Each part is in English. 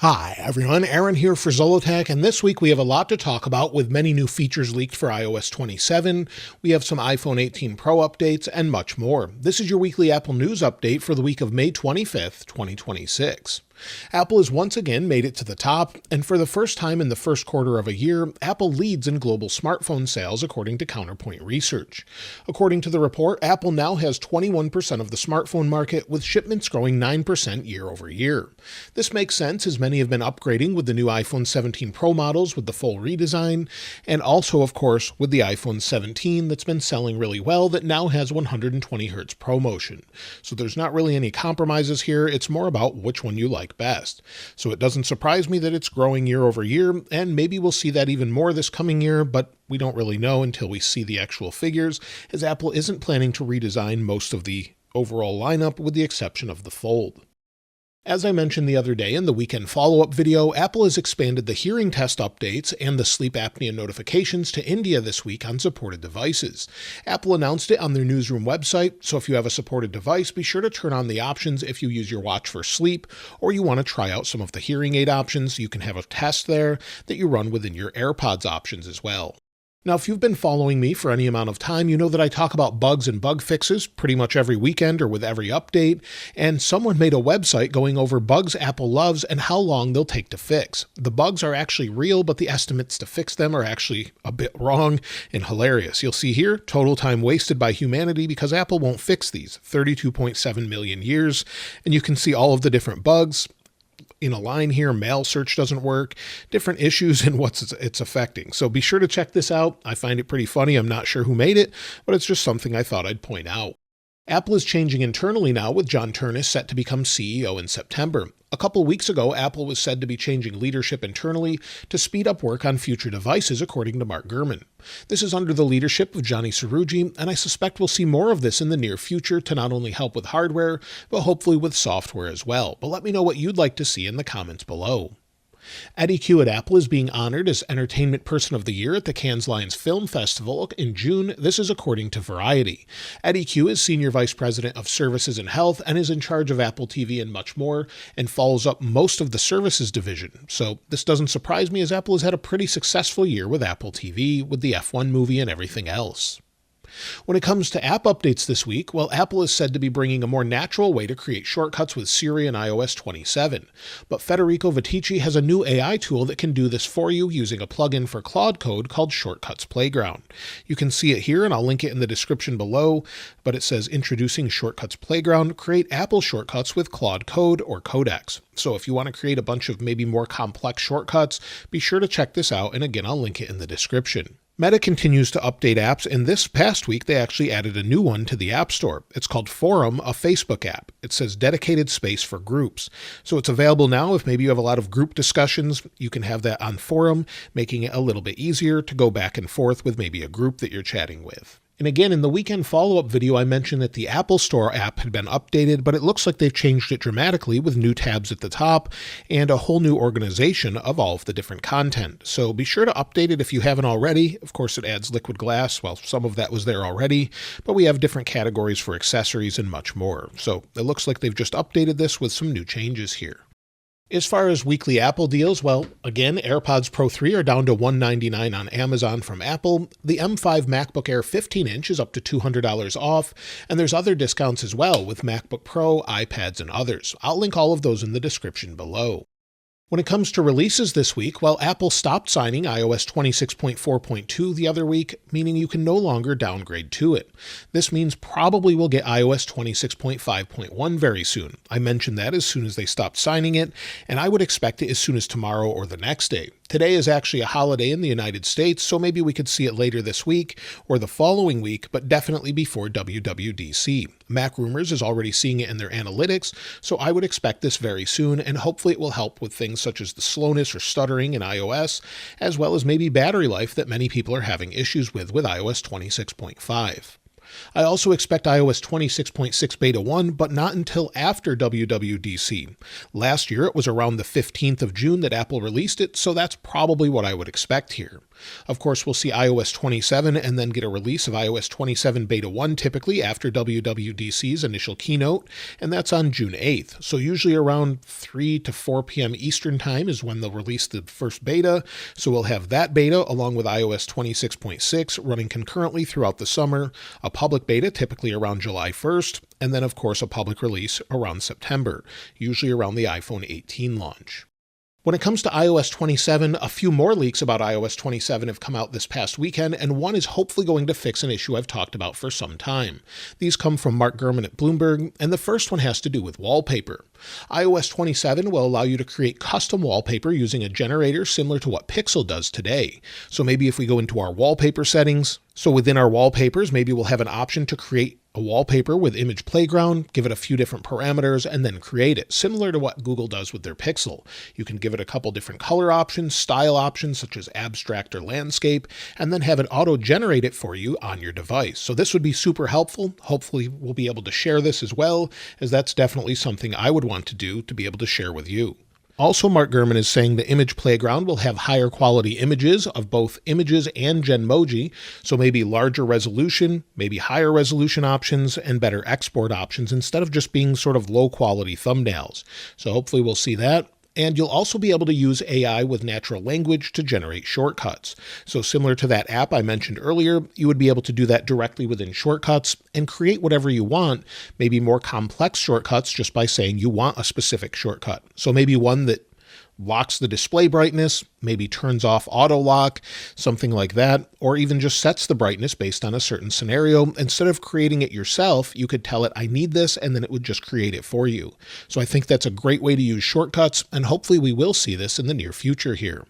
Hi everyone, Aaron here for Zollotech, and this week we have a lot to talk about with many new features leaked for iOS 27, we have some iPhone 18 Pro updates, and much more. This is your weekly Apple News update for the week of May 25th, 2026. Apple has once again made it to the top, and for the first time in the first quarter of a year, Apple leads in global smartphone sales according to Counterpoint Research. According to the report, Apple now has 21% of the smartphone market, with shipments growing 9% year over year. This makes sense as many have been upgrading with the new iPhone 17 Pro models with the full redesign, and also, of course, with the iPhone 17 that's been selling really well that now has 120Hz ProMotion. So there's not really any compromises here, it's more about which one you like best. So it doesn't surprise me that it's growing year over year, and maybe we'll see that even more this coming year, but we don't really know until we see the actual figures, as Apple isn't planning to redesign most of the overall lineup with the exception of the Fold. As I mentioned the other day in the weekend follow-up video, Apple has expanded the hearing test updates and the sleep apnea notifications to India this week on supported devices. Apple announced it on their newsroom website, so if you have a supported device, be sure to turn on the options if you use your watch for sleep, or you want to try out some of the hearing aid options. You can have a test there that you run within your AirPods options as well. Now, if you've been following me for any amount of time, you know that I talk about bugs and bug fixes pretty much every weekend or with every update, and someone made a website going over bugs Apple loves and how long they'll take to fix. The bugs are actually real, but the estimates to fix them are actually a bit wrong and hilarious. You'll see here, total time wasted by humanity because Apple won't fix these, 32.7 million years, and you can see all of the different bugs. In a line here, mail search doesn't work, different issues and what it's affecting. So be sure to check this out. I find it pretty funny. I'm not sure who made it, but it's just something I thought I'd point out. Apple is changing internally now with John Ternus set to become CEO in September. A couple weeks ago, Apple was said to be changing leadership internally to speed up work on future devices, according to Mark Gurman. This is under the leadership of Johnny Srouji, and I suspect we'll see more of this in the near future to not only help with hardware, but hopefully with software as well. But let me know what you'd like to see in the comments below. Eddie Q at Apple is being honored as Entertainment Person of the Year at the Cannes Lions Film Festival in June. This is according to Variety. Eddie Q is Senior Vice President of Services and Health and is in charge of Apple TV and much more, and follows up most of the services division. So this doesn't surprise me as Apple has had a pretty successful year with Apple TV, with the F1 movie and everything else. When it comes to app updates this week, well, Apple is said to be bringing a more natural way to create shortcuts with Siri and iOS 27. But Federico Viticci has a new AI tool that can do this for you using a plugin for Claude Code called Shortcuts Playground. You can see it here, and I'll link it in the description below, but it says Introducing Shortcuts Playground, create Apple shortcuts with Claude Code or Codex. So if you want to create a bunch of maybe more complex shortcuts, be sure to check this out, and again, I'll link it in the description. Meta continues to update apps, and this past week they actually added a new one to the App Store. It's called Forum, a Facebook app. It says dedicated space for groups. So it's available now if maybe you have a lot of group discussions. You can have that on Forum, making it a little bit easier to go back and forth with maybe a group that you're chatting with. And again, in the weekend follow-up video, I mentioned that the Apple Store app had been updated, but it looks like they've changed it dramatically with new tabs at the top and a whole new organization of all of the different content. So be sure to update it if you haven't already. Of course, it adds liquid glass. Well, some of that was there already, but we have different categories for accessories and much more. So it looks like they've just updated this with some new changes here. As far as weekly Apple deals, well, again, AirPods Pro 3 are down to $199 on Amazon from Apple. The M5 MacBook Air 15-inch is up to $200 off, and there's other discounts as well with MacBook Pro, iPads, and others. I'll link all of those in the description below. When it comes to releases this week, well, Apple stopped signing iOS 26.4.2 the other week, meaning you can no longer downgrade to it. This means probably we'll get iOS 26.5.1 very soon. I mentioned that as soon as they stopped signing it, and I would expect it as soon as tomorrow or the next day. Today is actually a holiday in the United States, so maybe we could see it later this week or the following week, but definitely before WWDC. MacRumors is already seeing it in their analytics, so I would expect this very soon, and hopefully it will help with things such as the slowness or stuttering in iOS, as well as maybe battery life that many people are having issues with iOS 26.5. I also expect iOS 26.6 Beta 1, but not until after WWDC. Last year, it was around the 15th of June that Apple released it, so that's probably what I would expect here. Of course, we'll see iOS 27 and then get a release of iOS 27 Beta 1 typically after WWDC's initial keynote, and that's on June 8th. So usually around 3 to 4 p.m. Eastern Time is when they'll release the first beta, so we'll have that beta along with iOS 26.6 running concurrently throughout the summer, a public beta typically around July 1st, and then of course a public release around September, usually around the iPhone 18 launch. When it comes to iOS 27, a few more leaks about iOS 27 have come out this past weekend, and one is hopefully going to fix an issue I've talked about for some time. These come from Mark Gurman at Bloomburg, and the first one has to do with wallpaper. iOS 27 will allow you to create custom wallpaper using a generator similar to what Pixel does today. So maybe if we go into our wallpaper settings, so within our wallpapers, maybe we'll have an option to create a wallpaper with Image Playground, give it a few different parameters, and then create it, similar to what Google does with their Pixel. You can give it a couple different color options, style options such as abstract or landscape, and then have it auto-generate it for you on your device. So this would be super helpful. Hopefully we'll be able to share this as well, as that's definitely something I would want to do to be able to share with you. Also, Mark Gurman is saying the Image Playground will have higher quality images of both images and Genmoji, so maybe larger resolution, maybe higher resolution options, and better export options instead of just being sort of low quality thumbnails. So hopefully we'll see that. And you'll also be able to use AI with natural language to generate shortcuts. So similar to that app I mentioned earlier, you would be able to do that directly within shortcuts and create whatever you want, maybe more complex shortcuts just by saying you want a specific shortcut. So maybe one that locks the display brightness, maybe turns off auto lock, something like that, or even just sets the brightness based on a certain scenario. Instead of creating it yourself, you could tell it, I need this, and then it would just create it for you. So I think that's a great way to use shortcuts, and hopefully we will see this in the near future here.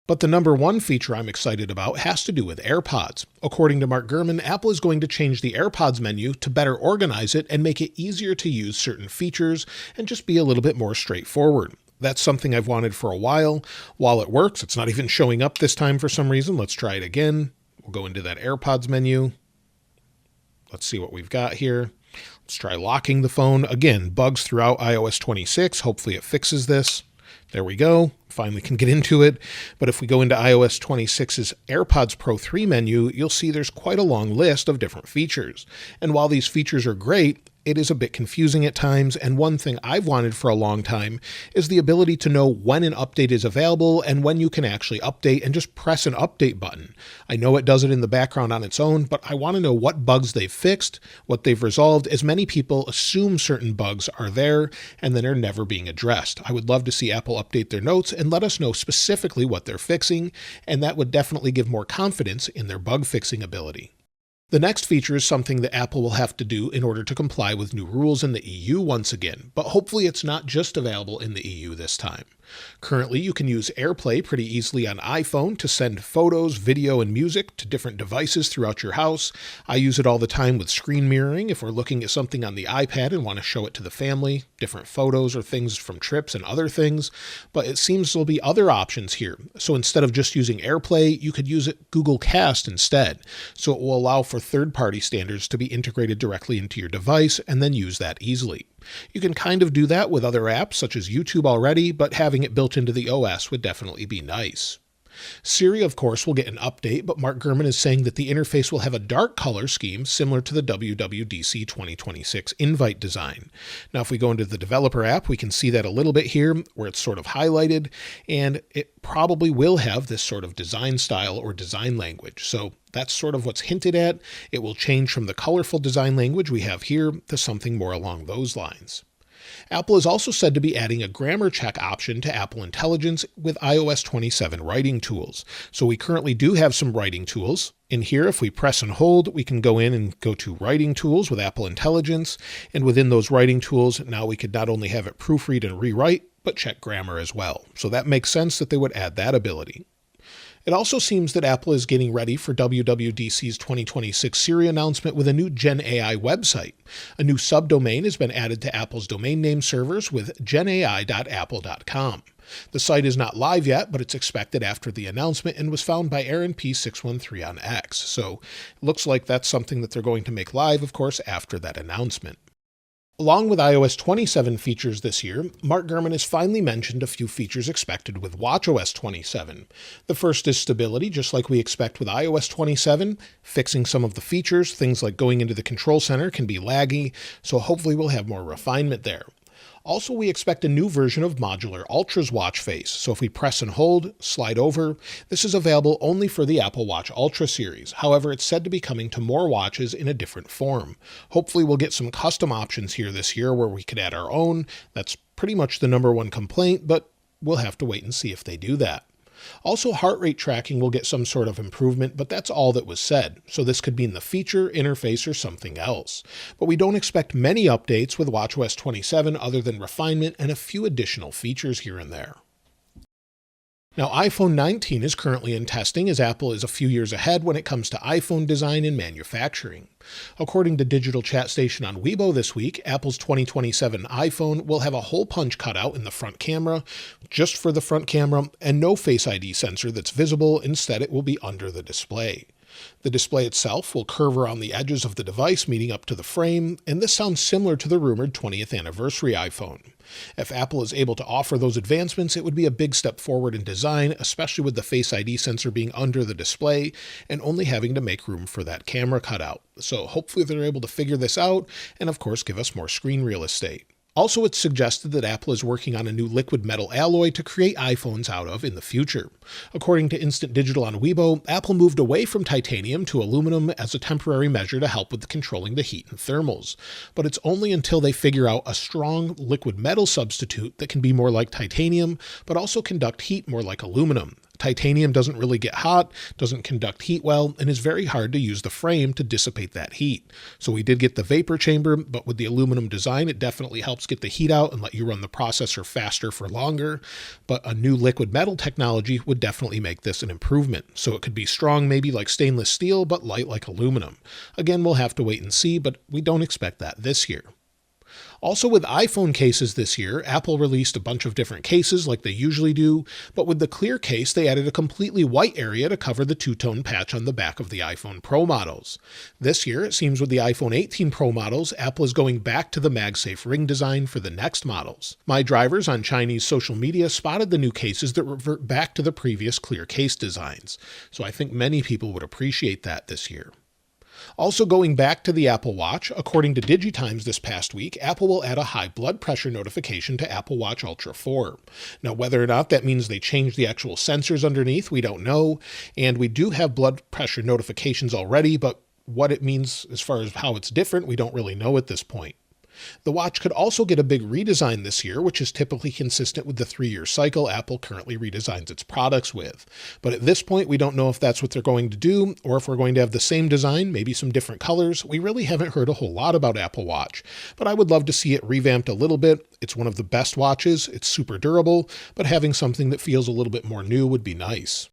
But the number one feature I'm excited about has to do with AirPods. According to Mark Gurman, Apple is going to change the AirPods menu to better organize it and make it easier to use certain features and just be a little bit more straightforward. That's something I've wanted for a while. While it works, it's not even showing up this time for some reason. Let's try it again. We'll go into that AirPods menu. Let's see what we've got here. Let's try locking the phone. Again, bugs throughout iOS 26. Hopefully it fixes this. There we go. Finally can get into it. But if we go into iOS 26's AirPods Pro 3 menu, you'll see there's quite a long list of different features. And while these features are great, it is a bit confusing at times, and one thing I've wanted for a long time is the ability to know when an update is available and when you can actually update and just press an update button. I know it does it in the background on its own, but I want to know what bugs they've fixed, what they've resolved, as many people assume certain bugs are there and then are never being addressed. I would love to see Apple update their notes and let us know specifically what they're fixing, and that would definitely give more confidence in their bug fixing ability. The next feature is something that Apple will have to do in order to comply with new rules in the EU once again, but hopefully it's not just available in the EU this time. Currently, you can use AirPlay pretty easily on iPhone to send photos, video, and music to different devices throughout your house. I use it all the time with screen mirroring if we're looking at something on the iPad and want to show it to the family, different photos or things from trips and other things, but it seems there'll be other options here. So instead of just using AirPlay, you could use Google Cast instead. So it will allow for third-party standards to be integrated directly into your device and then use that easily. You can kind of do that with other apps such as YouTube already, but having it built into the OS would definitely be nice. Siri, of course, will get an update, but Mark Gurman is saying that the interface will have a dark color scheme similar to the WWDC 2026 invite design. Now, if we go into the developer app, we can see that a little bit here where it's sort of highlighted, and it probably will have this sort of design style or design language. So that's sort of what's hinted at. It will change from the colorful design language we have here to something more along those lines. Apple is also said to be adding a grammar check option to Apple Intelligence with iOS 27 writing tools. So we currently do have some writing tools. In here, if we press and hold, we can go in and go to writing tools with Apple Intelligence. And within those writing tools, now we could not only have it proofread and rewrite, but check grammar as well. So that makes sense that they would add that ability. It also seems that Apple is getting ready for WWDC's 2026 Siri announcement with a new Gen AI website. A new subdomain has been added to Apple's domain name servers with genai.apple.com. The site is not live yet, but it's expected after the announcement and was found by Aaron P613 on X. So it looks like that's something that they're going to make live, of course, after that announcement. Along with iOS 27 features this year, Mark Gurman has finally mentioned a few features expected with watchOS 27. The first is stability, just like we expect with iOS 27, fixing some of the features. Things like going into the control center can be laggy, so hopefully we'll have more refinement there. Also, we expect a new version of Modular Ultra's watch face, so if we press and hold, slide over, this is available only for the Apple Watch Ultra series. However, it's said to be coming to more watches in a different form. Hopefully we'll get some custom options here this year where we could add our own. That's pretty much the #1 complaint, but we'll have to wait and see if they do that. Also, heart rate tracking will get some sort of improvement, but that's all that was said, so this could mean the feature, interface, or something else. But we don't expect many updates with watchOS 27 other than refinement and a few additional features here and there. Now, iPhone 19 is currently in testing as Apple is a few years ahead when it comes to iPhone design and manufacturing. According to Digital Chat Station on Weibo this week, Apple's 2027 iPhone will have a hole punch cutout in the front camera, just for the front camera, and no Face ID sensor that's visible. Instead, it will be under the display. The display itself will curve around the edges of the device, meeting up to the frame, and this sounds similar to the rumored 20th anniversary iPhone. If Apple is able to offer those advancements, it would be a big step forward in design, especially with the Face ID sensor being under the display and only having to make room for that camera cutout. So hopefully they're able to figure this out and, of course, give us more screen real estate. Also, it's suggested that Apple is working on a new liquid metal alloy to create iPhones out of in the future. According to Instant Digital on Weibo, Apple moved away from titanium to aluminum as a temporary measure to help with controlling the heat and thermals. But it's only until they figure out a strong liquid metal substitute that can be more like titanium, but also conduct heat more like aluminum. Titanium doesn't really get hot, doesn't conduct heat well, and is very hard to use the frame to dissipate that heat. So we did get the vapor chamber, but with the aluminum design, it definitely helps get the heat out and let you run the processor faster for longer. But a new liquid metal technology would definitely make this an improvement. So it could be strong, maybe like stainless steel, but light like aluminum. Again, we'll have to wait and see, but we don't expect that this year. Also, with iPhone cases this year, Apple released a bunch of different cases like they usually do, but with the clear case, they added a completely white area to cover the two-tone patch on the back of the iPhone Pro models. This year, it seems with the iPhone 18 Pro models, Apple is going back to the MagSafe ring design for the next models. My drivers on Chinese social media spotted the new cases that revert back to the previous clear case designs, so I think many people would appreciate that this year. Also, going back to the Apple Watch, according to DigiTimes this past week, Apple will add a high blood pressure notification to Apple Watch Ultra 4. Now, whether or not that means they change the actual sensors underneath, we don't know, and we do have blood pressure notifications already, but what it means as far as how it's different, we don't really know at this point. The watch could also get a big redesign this year, which is typically consistent with the 3-year cycle Apple currently redesigns its products with. But at this point, we don't know if that's what they're going to do, or if we're going to have the same design, maybe some different colors. We really haven't heard a whole lot about Apple Watch, but I would love to see it revamped a little bit. It's one of the best watches, it's super durable, but having something that feels a little bit more new would be nice.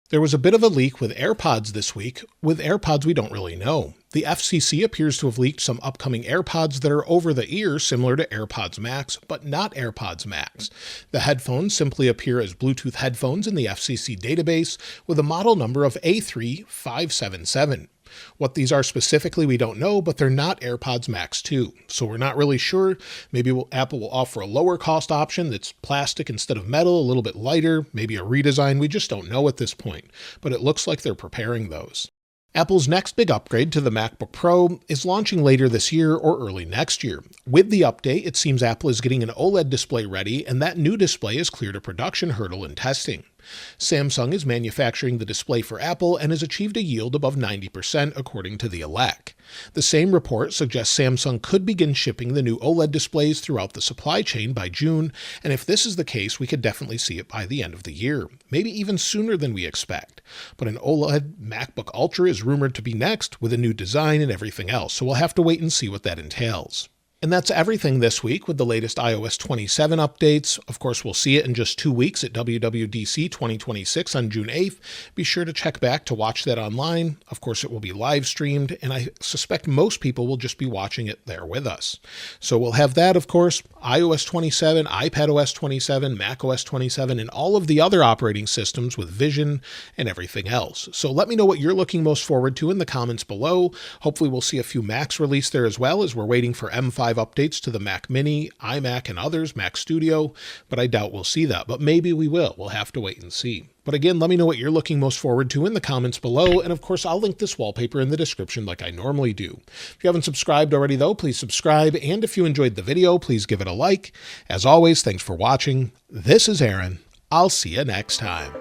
There was a bit of a leak with AirPods this week. With AirPods, we don't really know. The FCC appears to have leaked some upcoming AirPods that are over the ear similar to AirPods Max, but not AirPods Max. The headphones simply appear as Bluetooth headphones in the FCC database with a model number of A3577. What these are specifically, we don't know, but they're not AirPods Max 2, so we're not really sure. Maybe Apple will offer a lower cost option that's plastic instead of metal, a little bit lighter, maybe a redesign. We just don't know at this point, but it looks like they're preparing those. Apple's next big upgrade to the MacBook Pro is launching later this year or early next year. With the update, it seems Apple is getting an OLED display ready, and that new display is cleared a production hurdle in testing. Samsung is manufacturing the display for Apple and has achieved a yield above 90% according to the ELEC. The same report suggests Samsung could begin shipping the new OLED displays throughout the supply chain by June, and if this is the case, we could definitely see it by the end of the year, maybe even sooner than we expect. But an OLED MacBook Ultra is rumored to be next with a new design and everything else, so we'll have to wait and see what that entails. And that's everything this week with the latest iOS 27 updates. Of course, we'll see it in just 2 weeks at WWDC 2026 on June 8th. Be sure to check back to watch that online. Of course, it will be live streamed, and I suspect most people will just be watching it there with us. So we'll have that, of course, iOS 27, iPadOS 27, macOS 27, and all of the other operating systems with Vision and everything else. So let me know what you're looking most forward to in the comments below. Hopefully we'll see a few Macs released there as well, as we're waiting for M5 updates to the Mac Mini, iMac, and others, Mac Studio, but I doubt we'll see that. But maybe we will. We'll have to wait and see. But again, let me know what you're looking most forward to in the comments below, and of course, I'll link this wallpaper in the description like I normally do. If you haven't subscribed already, though, please subscribe, and if you enjoyed the video, please give it a like. As always, thanks for watching. This is Aaron. I'll see you next time.